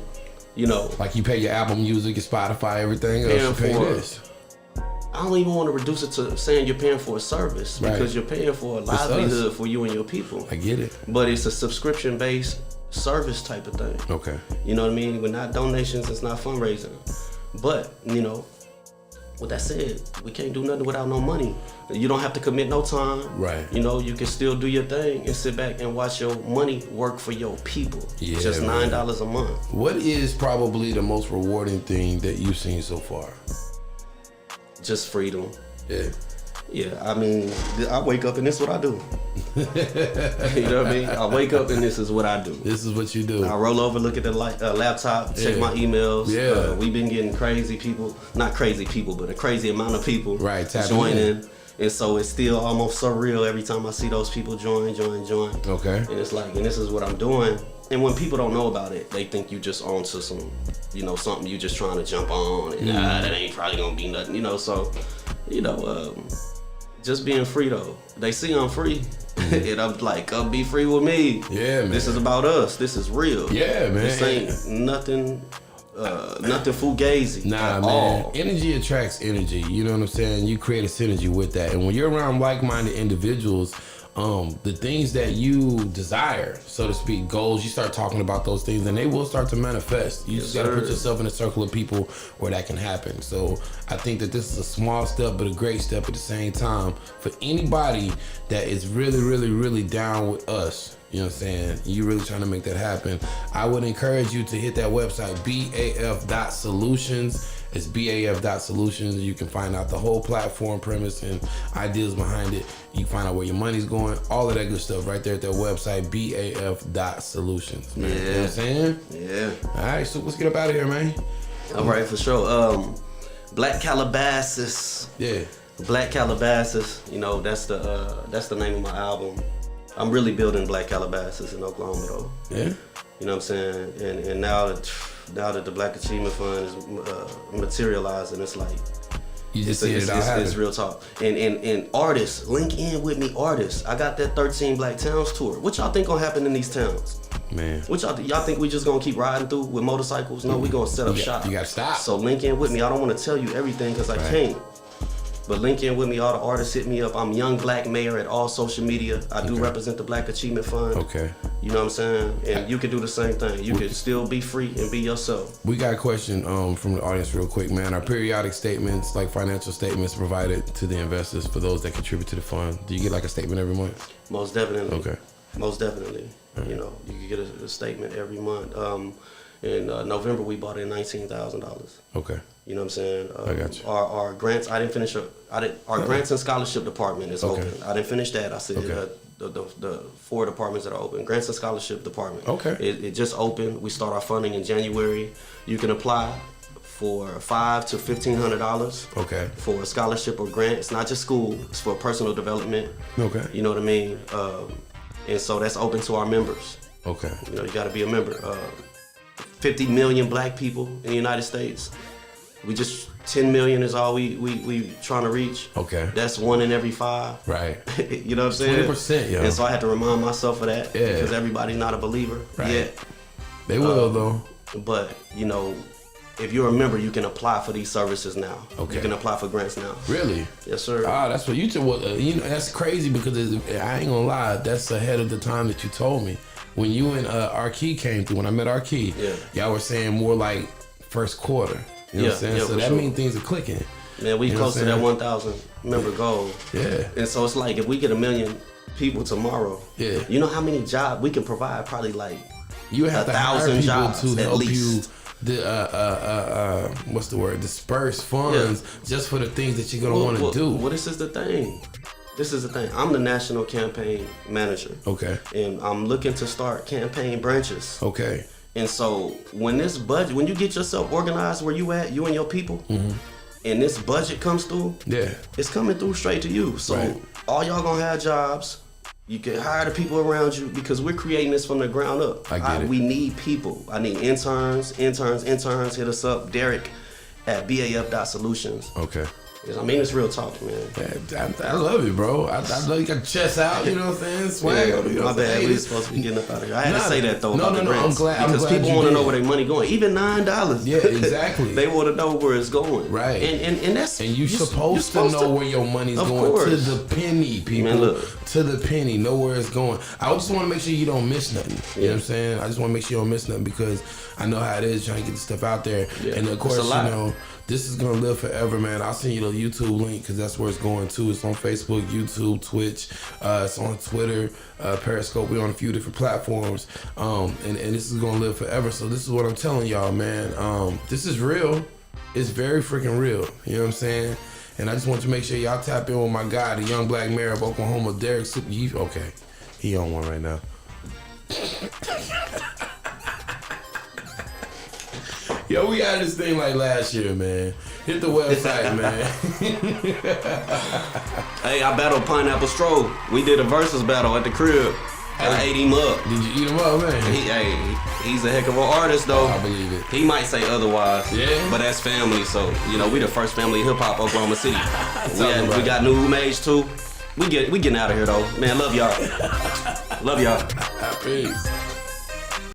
you know. Like you pay your Apple Music, your Spotify, everything else, you pay this. I don't even want to reduce it to saying you're paying for a service because you're paying for a livelihood for you and your people. I get it. But it's a subscription-based service type of thing. Okay. You know what I mean? We're not donations, it's not fundraising. But, you know, with that said, we can't do nothing without no money. You don't have to commit no time. Right. You know, you can still do your thing and sit back and watch your money work for your people. Yeah, just $9 a month. What is probably the most rewarding thing that you've seen so far? Just freedom. Yeah. Yeah, I mean, I wake up and this is what I do. You know what I mean? I wake up and this is what I do. This is what you do. I roll over, look at the laptop, check my emails. Yeah. We've been getting crazy people, not crazy people, but a crazy amount of people joining. And so it's still almost surreal every time I see those people join. Okay. And it's like, and this is what I'm doing. And when people don't know about it, they think you just onto some, you know, something you just trying to jump on. And that ain't probably gonna be nothing, you know. So, you know, just being free though. They see I'm free. And I'm like, come be free with me. Yeah, man. This is about us. This is real. Yeah, man. This ain't nothing fugazi at all. Energy attracts energy. You know what I'm saying? You create a synergy with that. And when you're around like-minded individuals, the things that you desire, so to speak, goals, you start talking about those things and they will start to manifest. You just got to put yourself in a circle of people where that can happen. So I think that this is a small step, but a great step at the same time for anybody that is really, really, really down with us. You know what I'm saying? You really trying to make that happen. I would encourage you to hit that website, baf.solutions. It's baf.solutions. You can find out the whole platform premise and ideas behind it. You can find out where your money's going, all of that good stuff right there at their website, baf.solutions. Man. You know what I'm saying? Yeah. All right, so let's get up out of here, man. All right, for sure. Black Calabasas. Yeah. Black Calabasas, you know, that's the name of my album. I'm really building Black Calabasas in Oklahoma though. Yeah. You know what I'm saying? And now that the Black Achievement Fund is materializing, it's like You just see it out it's real talk. And artists, link in with me, artists. I got that 13 Black Towns tour. What y'all think gonna happen in these towns? Man. What y'all think we just gonna keep riding through with motorcycles? No, we gonna set up shop. You gotta stop. So link in with me. I don't wanna tell you everything because I can't. But link in with me, all the artists hit me up. I'm Young Black Mayor at all social media. I do represent the Black Achievement Fund. Okay. You know what I'm saying? And you can do the same thing. You can still be free and be yourself. We got a question from the audience real quick, man. Are periodic statements, like financial statements, provided to the investors for those that contribute to the fund? Do you get like a statement every month? Most definitely. Okay. Most definitely. Right. You know, you can get a statement every month. In November, we bought in $19,000. Okay. You know what I'm saying? I got you. Our grants, I didn't finish. Our grants and scholarship department is open. I didn't finish that. I said the 4 departments that are open. Grants and scholarship department. Okay. It just opened. We start our funding in January. You can apply for $500 to $1,500. Okay. For a scholarship or grant. It's not just school. It's for personal development. Okay. You know what I mean? And so that's open to our members. Okay. You know, you got to be a member. 50 million Black people in the United States. We just 10 million is all we trying to reach. Okay. That's 1 in every 5. Right. You know what I'm saying? 20%, yo. And so I had to remind myself of that. Yeah. Because everybody's not a believer yet. They will though. But you know, if you're a member, you can apply for these services now. Okay. You can apply for grants now. Really? Yes, sir. Ah, that's what you you know, that's crazy because I ain't gonna lie, that's ahead of the time that you told me. When you and Arkey came through, when I met Arkey, y'all were saying more like first quarter. You know what I'm saying? So that means things are clicking. Man, we close to that 1,000 member goal. Yeah. And so it's like if we get 1 million people tomorrow, you know how many jobs we can provide? Probably like you have 1,000 jobs to at help least. you what's the word? Disperse funds just for the things that you're gonna want to do. Well, this is the thing. This is the thing. I'm the national campaign manager. Okay. And I'm looking to start campaign branches. Okay. And so when this budget, when you get yourself organized where you at, you and your people, and this budget comes through, it's coming through straight to you. So all y'all gonna have jobs. You can hire the people around you because we're creating this from the ground up. I get it. We need people. I need interns. Hit us up, Derrick at BAF.solutions. Okay. I mean, it's real talk, man. Yeah, I love it, bro. I love you got your chest out, you know what I'm saying? Swag. Yeah, you know my bad. We supposed to be getting up out of here. I had to say that though. No, I'm glad. Because people want to know where their money going. Even $9. Yeah, exactly. They want to know where it's going. Right. And that's you're supposed to know where your money's going to the penny, people. Man, look. To the penny, know where it's going. I just want to make sure you don't miss nothing. You know what I'm saying? I just want to make sure you don't miss nothing because I know how it is trying to get the stuff out there. Yeah. And of course, you know, this is gonna live forever, man. I'll send you the YouTube link because that's where it's going to. It's on Facebook, YouTube, Twitch. It's on Twitter, Periscope. We're on a few different platforms, and this is gonna live forever. So this is what I'm telling y'all, man. This is real. It's very freaking real. You know what I'm saying? And I just want to make sure y'all tap in with my guy, the young Black mayor of Oklahoma, Derrick. Okay, he on one right now. Yo, we had this thing like last year, man. Hit the website, man. Hey, I battled Pineapple Stroke. We did a versus battle at the crib. I ate him up. Did you eat him up, man? He's a heck of an artist, though. I believe it. He might say otherwise. Yeah. But that's family, so, you know, we the first family hip hop Oklahoma City. we got new roommates, too. We getting out of here, though. Man, love y'all. Love y'all. Peace.